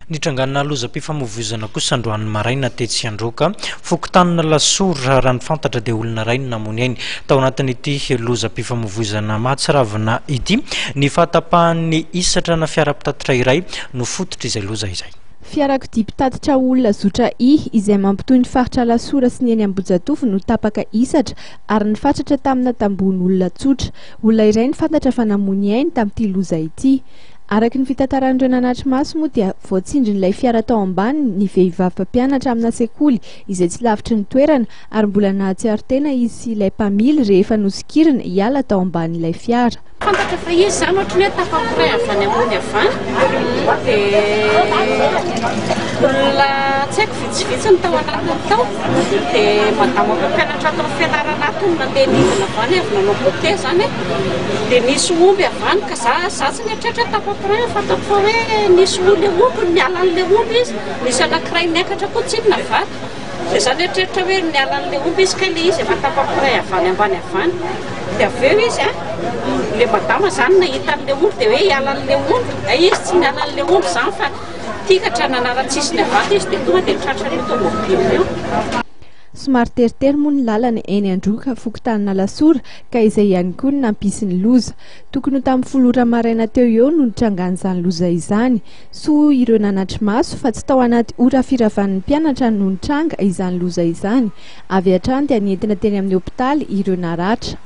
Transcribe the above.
Nitranganana lozam-pifamoivoizana kosa androany maraina tetsy Androka fokotanina lasora raha ny fantatra dia olona ray no namony ainy tao anatin'ity lozam-pifamoivoizana mahatsiravina ity ny fahatapahan'ny isatrana fiara-pitatitra iray no fototra izay loza izay. Fiarakodia mpitatitra olona zotra izay mampitohy ny faritra lasora sy ny eny Ambohijatovo no tapaka isatra ary nifatratra tamina tambon'olona tsotra. Olona iray ny fantatra fa namony ainy tamin'ity loza ity. Araky ny fitantaran'ireo Nanatrimaso moa dia voatsindrin'ilay fiara tao ambany ny vehivavy mpampianatra amina sekoly izay tsy lavitry ny toerana ary mbola nahatsiaro tena izy sy ilay mpamily rehefa nosikirina hiala tao ambanin'ilay fiara. Fantatra fa izy zany ohatry ny hoe tafapiray avy any ambony avany olona tsy haiko vitsivitsy ny tao anatiny tao dia madama mpampianatra atao fianarana ato no nandeha nidina avany avy nanao goûter zany dia nisy omby avany ka za tsy nieritreritra tafapiray fantako fa hoe nisy olona omby niala an'ilay omby izy nisy anankiray niakatra koa tsinona vato dia za nieritreritra hoe niala an'ilay omby izy ka ilay izy efa tafapiray avany ambany avany dia avy eo izy le madama zany nahita an'ilay omby dia hoe hiala an'ilay omby izy tsy niala an'ilay omby zany fa tikatra nanara-tsisiny avato izy dia tonga dia nitratra ny tomobily eo. Somary teritery moa ny lalana eny Androka fokotanina lasora ka izay ihany koa no nampisy loza. Tokony tamin'ny 10 maraina teo eo no nitrangan'izany loza izany. Soa ireo Nanatrimaso fa tsy tao anaty ora firavan'ny mpianatra no nitranga izany loza izany. Avy hatrany dia nientina teny amin'ny hopitaly ireo naratra.